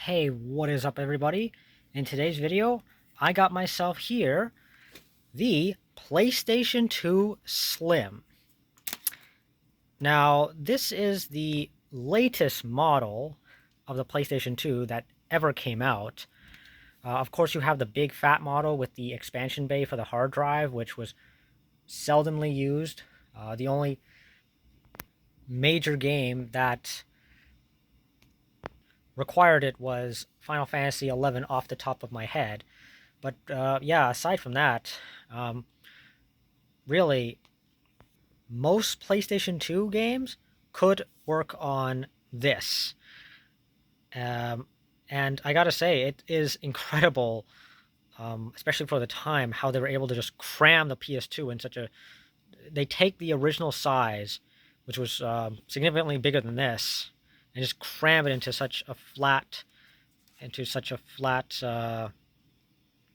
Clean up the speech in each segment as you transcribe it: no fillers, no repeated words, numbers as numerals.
Hey, what is up everybody? In today's video, I got myself here the PlayStation 2 Slim. Now, this is the latest model of the PlayStation 2 that ever came out. Of course, you have the big fat model with the expansion bay for the hard drive, which was seldomly used. The only major game that required it was Final Fantasy 11 off the top of my head. But yeah, aside from that, um, really, most PlayStation 2 games could work on this. Um, and I gotta say, it is incredible, especially for the time, how they were able to just cram the PS2 in such a. They take the original size, which was significantly bigger than this, and just cram it into such a flat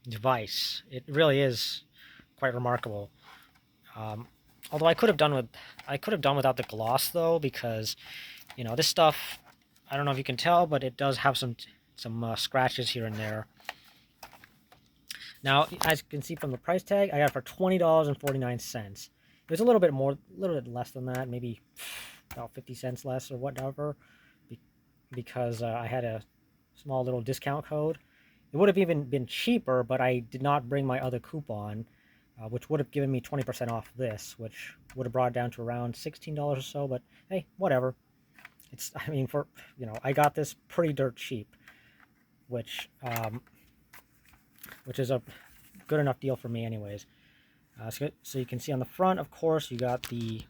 device. It really is quite remarkable. Um, Although I could have done without the gloss though, because this stuff, I don't know if you can tell, but it does have some scratches here and there. Now, as you can see from the price tag, I got it for $20.49. It was a little bit more, a little bit less than that, maybe about 50 cents less or whatever, because I had a small little discount code. It would have even been cheaper, but I did not bring my other coupon, which would have given me 20% off this, which would have brought it down to around $16 or so. But hey, whatever. I mean, I got this pretty dirt cheap, which is a good enough deal for me, anyways. So you can see on the front, of course, you got the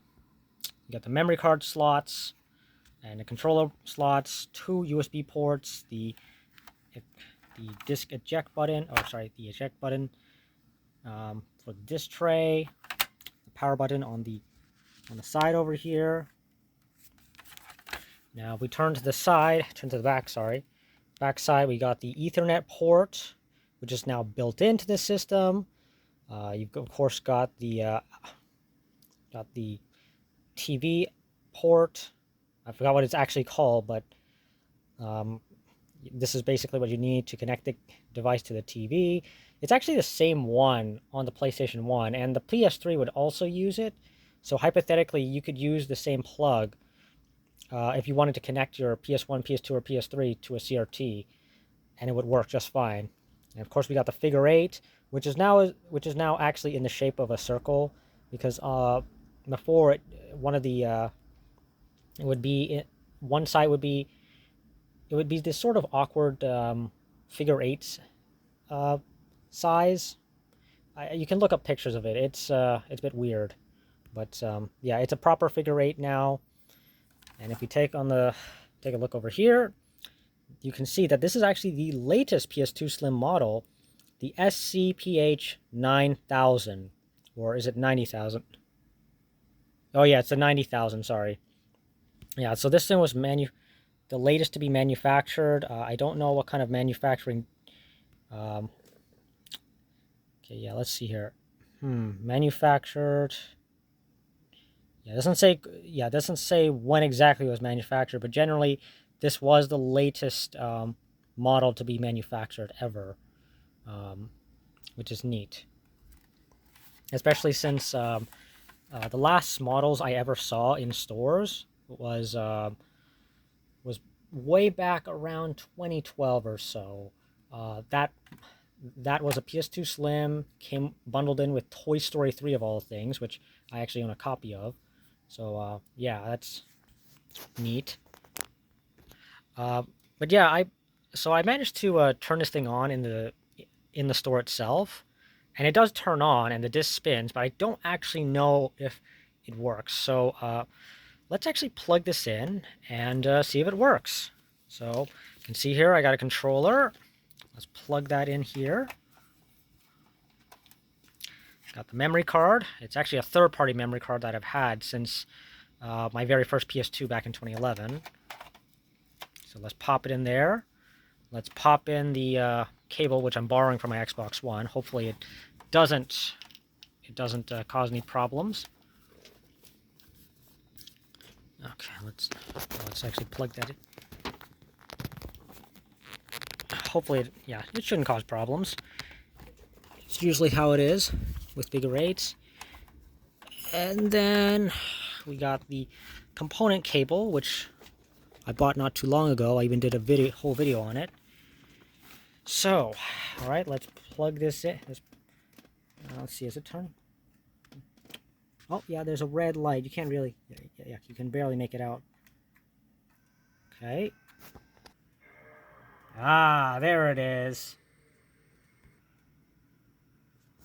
memory card slots and the controller slots, two USB ports, the disc eject button, the eject button for the disc tray, the power button on the side over here. Now, if we turn to the back, back side, we got the Ethernet port, which is now built into the system. You've of course got the TV port. I forgot what it's actually called, but this is basically what you need to connect the device to the TV. It's actually the same one on the PlayStation 1, and the PS3 would also use it. So hypothetically, you could use the same plug if you wanted to connect your PS1, PS2, or PS3 to a CRT, and it would work just fine. And of course, we got the figure 8, which is now actually in the shape of a circle, because before one side would be this sort of awkward figure 8 size. You can look up pictures of it. It's a bit weird, but yeah, it's a proper figure 8 now. And if we take a look over here, you can see that this is actually the latest PS2 Slim model, the SCPH 9000, or is it 90,000? Oh yeah, it's the 90,000. Sorry. Yeah, so this thing was the latest to be manufactured. I don't know what kind of manufacturing. Okay, yeah, let's see here. Manufactured. Yeah, it doesn't say when exactly it was manufactured, but generally, this was the latest model to be manufactured ever, which is neat. Especially since the last models I ever saw in stores was way back around 2012 or so. That was a PS2 Slim, came bundled in with Toy Story 3 of all things, which I actually own a copy of. So yeah, that's neat. But yeah, I managed to turn this thing on in the store itself, and it does turn on and the disc spins, but I don't actually know if it works. So let's actually plug this in and see if it works. So you can see here I got a controller. Let's plug that in here. Got the memory card. It's actually a third-party memory card that I've had since my very first PS2 back in 2011. So let's pop it in there. Let's pop in the cable, which I'm borrowing from my Xbox One. Hopefully it doesn't cause any problems. Okay, let's actually plug that in. hopefully, yeah, it shouldn't cause problems. It's usually how it is with bigger 8s. And then we got the component cable, which I bought not too long ago. I even did a whole video on it. So, all right, let's plug this in. Let's see, is it turning? Oh, yeah, there's a red light. You can't really, yeah, you can barely make it out. Okay. Ah, there it is.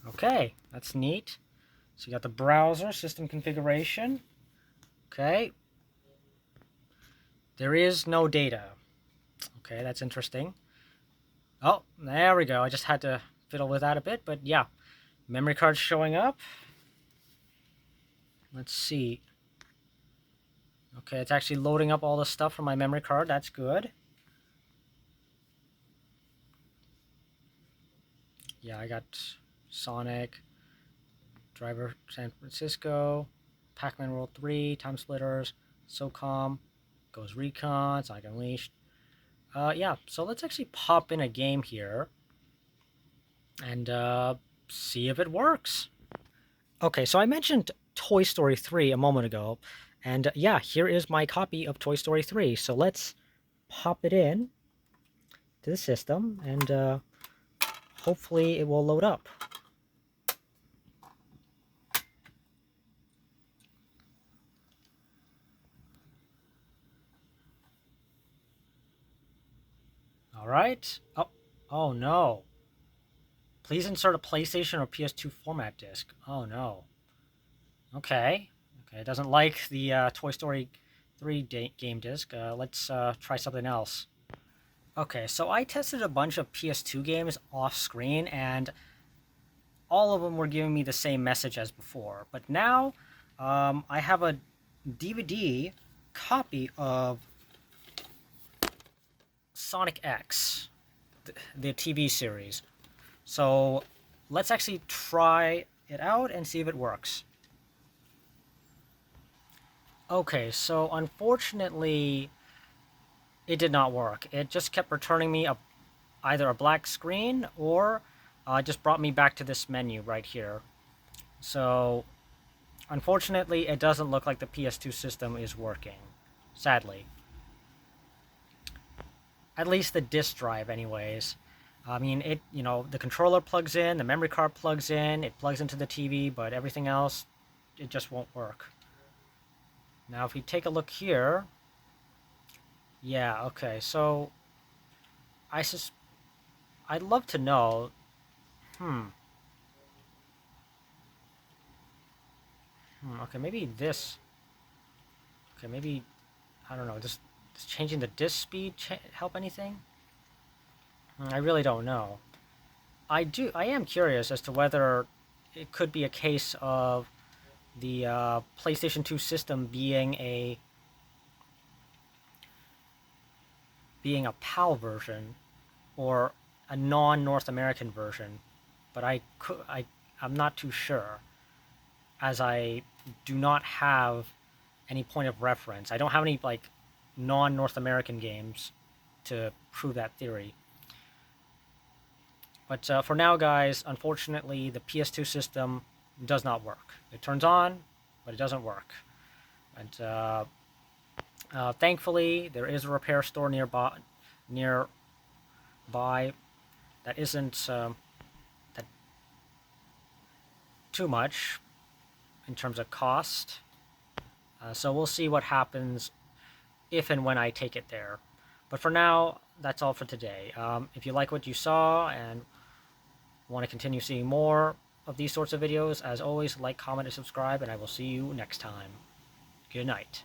Okay, that's neat. So you got the browser, system configuration. Okay. There is no data. Okay, that's interesting. Oh, there we go. I just had to fiddle with that a bit, but yeah. Memory card's showing up. Let's see. Okay, it's actually loading up all the stuff from my memory card. That's good. Yeah, I got Sonic, Driver San Francisco, Pac-Man World 3, Time Splitters, SOCOM, Ghost Recon, Sonic Unleashed. Yeah, so let's actually pop in a game here and see if it works. Okay, so I mentioned Toy Story 3 a moment ago, and yeah, here is my copy of Toy Story 3. So let's pop it in to the system, and hopefully it will load up. All right. Oh no. Please insert a PlayStation or PS2 format disc. Oh no. Okay. Okay, it doesn't like the Toy Story 3 game disc. Let's try something else. Okay, so I tested a bunch of PS2 games off screen, and all of them were giving me the same message as before. But now, I have a DVD copy of Sonic X, the TV series. So let's actually try it out and see if it works. Okay, so unfortunately, it did not work. It just kept returning me either a black screen or just brought me back to this menu right here. So unfortunately, it doesn't look like the PS2 system is working, sadly. At least the disk drive anyways. I mean, the controller plugs in, the memory card plugs in, it plugs into the TV, but everything else, it just won't work. Now, if we take a look here, yeah, okay, so I'd love to know, okay, maybe this, okay, maybe, I don't know, does changing the disk speed help anything? I really don't know. I am curious as to whether it could be a case of the PlayStation 2 system being a PAL version or a non-North American version, but I'm not too sure, as I do not have any point of reference. I don't have any like non-North American games to prove that theory. But for now, guys, unfortunately, the PS2 system does not work. It turns on, but it doesn't work. And thankfully, there is a repair store nearby that isn't that too much in terms of cost. So we'll see what happens if and when I take it there. But for now, that's all for today. If you like what you saw and want to continue seeing more of these sorts of videos, as always, like, comment, and subscribe, and I will see you next time. Good night.